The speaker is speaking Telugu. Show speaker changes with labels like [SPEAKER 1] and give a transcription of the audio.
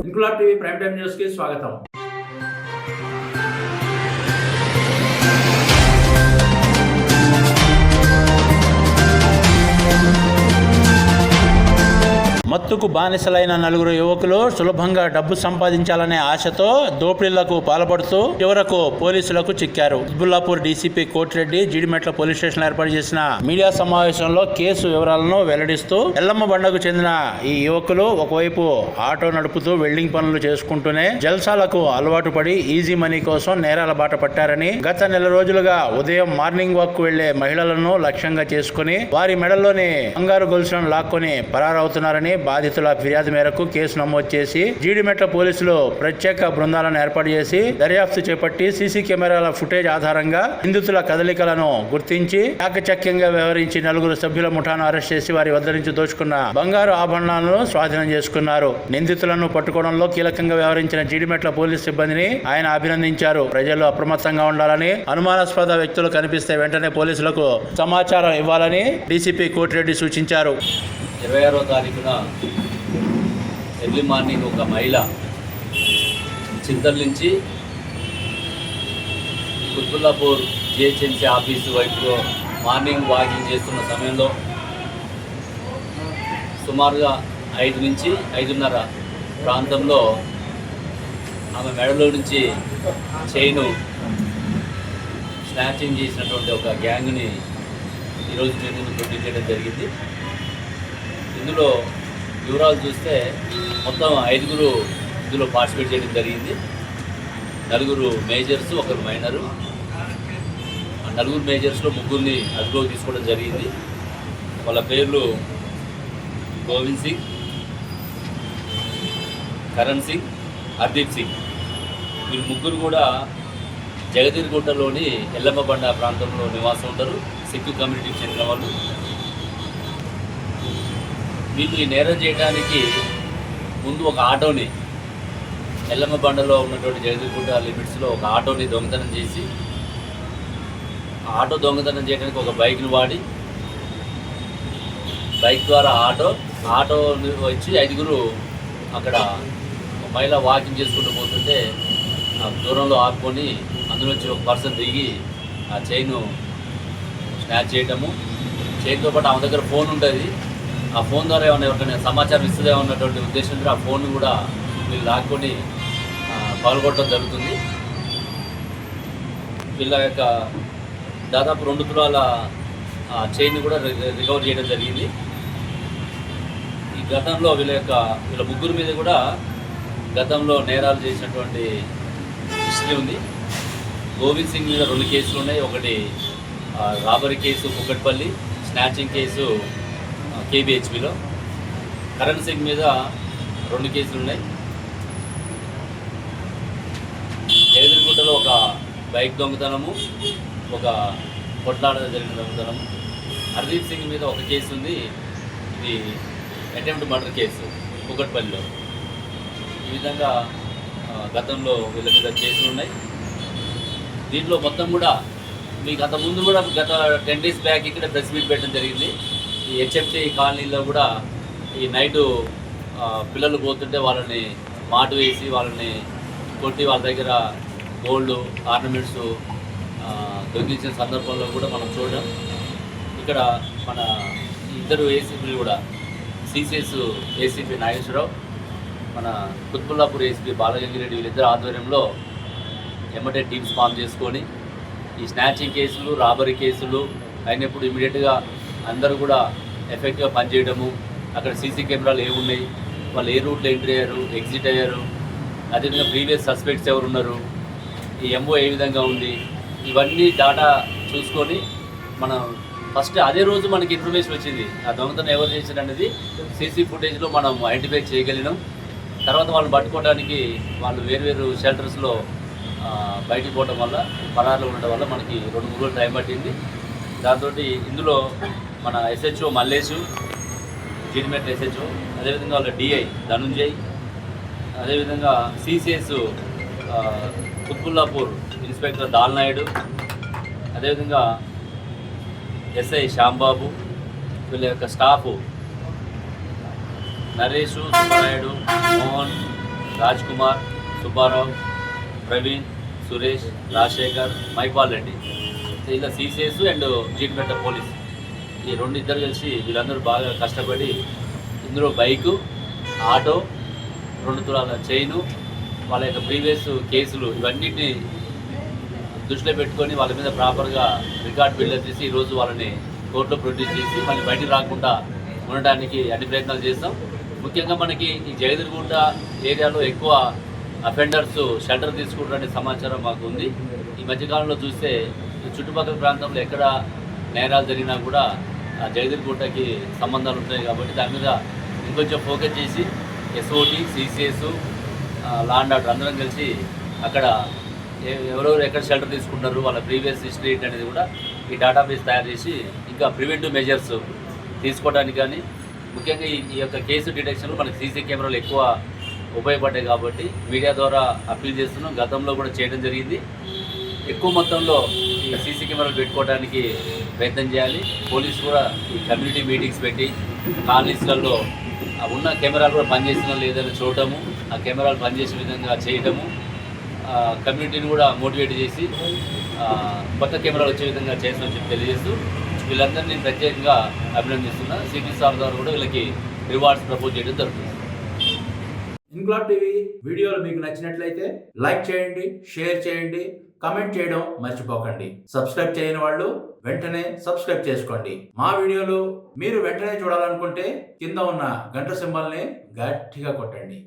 [SPEAKER 1] Inquilab TV prime time news కి స్వాగతం. మత్తుకు బానిసలైన నలుగురు యువకులు సులభంగా డబ్బు సంపాదించాలనే ఆశతో దోపిడీలకు పాల్పడుతూ చివరకు పోలీసులకు చిక్కారు. Quthbullapur DCP Kotireddy Jeedimetla police station ఏర్పాటు చేసిన మీడియా సమావేశంలో కేసు వివరాలను వెల్లడిస్తూ ఎల్లమ్మ బండకు చెందిన ఈ యువకులు ఒకవైపు ఆటో నడుపుతూ వెల్డింగ్ పనులు చేసుకుంటూనే జల్సాలకు అలవాటు పడి ఈజీ మనీ కోసం నేరాల బాట పట్టారని, గత నెల రోజులుగా ఉదయం మార్నింగ్ వాక్ కు వెళ్లే మహిళలను లక్ష్యంగా చేసుకుని వారి మెడల్లోని బంగారు గొలుసులను లాక్కొని పరారవుతున్నారని బాధితుల ఫిర్యాదు మేరకు కేసు నమోదు చేసి జీడిమెట్ల పోలీసులు ప్రత్యేక బృందాలను ఏర్పాటు చేసి దర్యాప్తు చేపట్టి సీసీ కెమెరాల ఫుటేజ్ ఆధారంగా నిందితుల కదలికలను గుర్తించి చాకచక్యంగా వ్యవహరించి నలుగురు సభ్యుల ముఠాను అరెస్ట్ చేసి వారి వద్ద నుంచి దోచుకున్న బంగారు ఆభరణాలను స్వాధీనం చేసుకున్నారు. నిందితులను పట్టుకోవడంలో కీలకంగా వ్యవహరించిన జీడిమెట్ల పోలీస్ సిబ్బందిని ఆయన అభినందించారు. ప్రజలు అప్రమత్తంగా ఉండాలని, అనుమానాస్పద వ్యక్తులు కనిపిస్తే వెంటనే పోలీసులకు సమాచారం ఇవ్వాలని డీసీపీ కోటిరెడ్డి సూచించారు.
[SPEAKER 2] 26వ తారీఖున ఎర్లీ మార్నింగ్ ఒక మహిళ చింతల్ నుంచి కుత్బుల్లాపూర్ జిహెచ్ఎంసీ ఆఫీసు వైపులో మార్నింగ్ వాకింగ్ చేస్తున్న సమయంలో సుమారుగా 5 నుంచి 5:30 ప్రాంతంలో ఆమె మెడలో నుంచి చైను స్నాచింగ్ చేసినటువంటి ఒక గ్యాంగ్ని ఈరోజు నేను ప్రొడ్యూస్ చేయడం జరిగింది. ఇందులో వివరాలు చూస్తే మొత్తం 5గురు ఇందులో పార్టిసిపేట్ చేయడం జరిగింది. 4 మేజర్స్, 1 మైనరు. ఆ 4 మేజర్స్లో 3 అదుపులోకి తీసుకోవడం జరిగింది. వాళ్ళ పేర్లు గోవింద్ సింగ్, కరణ్ సింగ్, హర్దీప్ సింగ్. వీళ్ళు 3 కూడా జగదీర్గుట్టలోని ఎల్లమ్మ బండ ప్రాంతంలో నివాసం ఉంటారు. సిక్కు కమ్యూనిటీకి చెందిన వాళ్ళు. వీళ్ళు ఈ నేరం చేయడానికి ముందు ఒక ఆటోని ఎల్లమ్మ బండలో ఉన్నటువంటి జగదీర్గుట్ట లిమిట్స్లో ఒక ఆటోని దొంగతనం చేసి, ఆటో దొంగతనం చేయడానికి ఒక బైక్ని వాడి, బైక్ ద్వారా ఆటో వచ్చి 5గురు అక్కడ మహిళ వాకింగ్ చేసుకుంటూ పోతుంటే దూరంలో ఆపుకొని అందులోంచి ఒక పర్సన్ దిగి ఆ చైను స్నాచ్ చేయటము. చైన్తో పాటు ఆమె దగ్గర ఫోన్ ఉంటుంది. ఆ ఫోన్ ద్వారా ఏమైనా ఎవరికైనా సమాచారం ఇస్తుందే ఉన్నటువంటి ఉద్దేశంతో ఆ ఫోన్ కూడా వీళ్ళు లాక్కొని పగలగొట్టడం జరుగుతుంది. వీళ్ళ యొక్క దాదాపు 2 తులాల చైన్ కూడా రికవర్ చేయడం జరిగింది. ఈ గతంలో వీళ్ళ 3 మీద కూడా గతంలో నేరాలు చేసినటువంటి హిస్టరీ ఉంది. గోవింద్ సింగ్ మీద 2 కేసులు ఉన్నాయి. ఒకటి robbery case Kukatpally, snatching case కేబిహెచ్పిలో. కరణ్ సింగ్ మీద 2 కేసులు ఉన్నాయి. జగదీర్గుట్టలో ఒక బైక్ దొంగతనము, ఒక కొట్లాడ జరిగిన దొంగతనము. హర్దీప్ సింగ్ మీద 1 కేసు ఉంది. ఇది అటెంప్ట్ మర్డర్ కేసు కుక్కట్పల్లిలో. ఈ విధంగా గతంలో వీళ్ళ మీద కేసులు ఉన్నాయి. దీంట్లో మొత్తం కూడా మీకు అంతకుముందు కూడా గత 10 days బ్యాక్ ఇక్కడ ప్రెస్ మీట్ పెట్టడం జరిగింది. ఈ హెచ్ఎంసీ కాలనీలో కూడా ఈ నైటు పిల్లలు పోతుంటే వాళ్ళని మాటు వేసి వాళ్ళని కొట్టి వాళ్ళ దగ్గర గోల్డ్ ఆర్నమెంట్స్ దొంగిలించిన సందర్భంలో కూడా మనం చూడడం. ఇక్కడ మన 2 ఏసీపీలు కూడా సిసిఎస్ ఏసీపీ నాగేశ్వరరావు, మన కుత్బుల్లాపూర్ ఏసీపీ బాలగంగిరెడ్డి వీళ్ళిద్దరు ఆధ్వర్యంలో ఎమ్మటే టీమ్స్ ఫామ్ చేసుకొని ఈ స్నాచింగ్ కేసులు, రాబరీ కేసులు అయినప్పుడు ఇమీడియట్గా అందరూ కూడా ఎఫెక్ట్గా పనిచేయడము. అక్కడ సీసీ కెమెరాలు ఏమున్నాయి, వాళ్ళు ఏ రూట్లో ఎంట్రీ అయ్యారు, ఎగ్జిట్ అయ్యారు, అదేవిధంగా ప్రీవియస్ సస్పెక్ట్స్ ఎవరున్నారు, ఈ ఎంఓ ఏ విధంగా ఉంది, ఇవన్నీ డాటా చూసుకొని మనం ఫస్ట్ అదే రోజు మనకి ఇన్ఫర్మేషన్ వచ్చింది ఆ దొంగతనం ఎవరు చేశారు అనేది సీసీ ఫుటేజ్లో మనం ఐడెంటిఫై చేయగలిగినాం. తర్వాత వాళ్ళని పట్టుకోవడానికి వాళ్ళు వేరు షెల్టర్స్లో బయటికి పోవడం వల్ల, పరారులో ఉండడం వల్ల మనకి 2-3 రోజులు టైం పట్టింది. దాంతో ఇందులో మన ఎస్హెచ్ఓ మల్లేషు, జీడిమెట్ల ఎస్హెచ్ఓ, అదేవిధంగా వాళ్ళ డిఐ ధనుంజయ్, అదేవిధంగా సిసిఎస్ కుత్బుల్లాపూర్ ఇన్స్పెక్టర్ దాల్నాయుడు, అదేవిధంగా ఎస్ఐ శ్యాంబాబు, వీళ్ళ యొక్క స్టాఫు నరేషు, సుబ్బనాయుడు, మోహన్, రాజ్ కుమార్, సుబ్బారావు, ప్రవీణ్, సురేష్, రాజశేఖర్, మైపాల్ రెడ్డి, ఇలా సిసిఎస్ అండ్ జీడిమెట్ల పోలీస్ ఈ ఇద్దరు కలిసి వీళ్ళందరూ బాగా కష్టపడి ఇందులో బైకు, ఆటో, 2 తులాల చైను, వాళ్ళ యొక్క ప్రీవియస్ కేసులు ఇవన్నిటిని దృష్టిలో పెట్టుకొని వాళ్ళ మీద ప్రాపర్గా రికార్డ్ బిల్డప్ చేసి ఈరోజు వాళ్ళని కోర్టులో ప్రొడ్యూస్ చేసి మళ్ళీ బయటికి రాకుండా ఉండడానికి అన్ని ప్రయత్నాలు చేస్తాం. ముఖ్యంగా మనకి ఈ జగదీర్గుంట ఏరియాలో ఎక్కువ అఫెండర్స్ షెల్టర్ తీసుకుంటారనే సమాచారం మాకు ఉంది. ఈ మధ్యకాలంలో చూస్తే ఈ చుట్టుపక్కల ప్రాంతంలో ఎక్కడ నేరాలు జరిగినా కూడా జగదీర్గుంటకి సంబంధాలు ఉంటాయి కాబట్టి దాని మీద ఇంకొంచెం ఫోకస్ చేసి SOT, CCS, law and order అందరం కలిసి అక్కడ ఎవరెవరు ఎక్కడ షెల్టర్ తీసుకుంటారు, వాళ్ళ ప్రీవియస్ హిస్టరీ అనేది కూడా ఈ డేటాబేస్ తయారు చేసి ఇంకా ప్రివెంటివ్ మెజర్స్ తీసుకోవడానికి కానీ ముఖ్యంగా ఈ యొక్క కేసు డిటెక్షన్లో మనకి సీసీ కెమెరాలు ఎక్కువ ఉపయోగపడ్డాయి కాబట్టి మీడియా ద్వారా అప్పీల్ చేస్తున్నాం. గతంలో కూడా చేయడం జరిగింది. ఎక్కువ మొత్తంలో ఈ సీసీ కెమెరాలు పెట్టుకోవడానికి ప్రయత్నం చేయాలి. పోలీసు కూడా ఈ కమ్యూనిటీ మీటింగ్స్ పెట్టి కాలనీస్లలో ఉన్న కెమెరాలు కూడా పనిచేస్తున్నా లేదని చూడటము, ఆ కెమెరాలు పనిచేసే విధంగా చేయటము, కమ్యూనిటీని కూడా మోటివేట్ చేసి కొత్త కెమెరాలు వచ్చే విధంగా చేస్తామని చెప్పి తెలియజేస్తూ వీళ్ళందరినీ నేను ప్రత్యేకంగా అభినందిస్తున్నా. సిపి సార్ ద్వారా కూడా వీళ్ళకి రివార్డ్స్ ప్రపోజ్ చేయడం జరుగుతుంది.
[SPEAKER 1] ఇన్క్లాబ్ టీవీ వీడియోలు మీకు నచ్చినట్లయితే లైక్ చేయండి, షేర్ చేయండి, కమెంట్ చేయడం మర్చిపోకండి. సబ్స్క్రైబ్ చేయని వాళ్ళు వెంటనే సబ్స్క్రైబ్ చేసుకోండి. మా వీడియోలు మీరు వెంటనే చూడాలనుకుంటే కింద ఉన్న గంట సింబల్ని గట్టిగా కొట్టండి.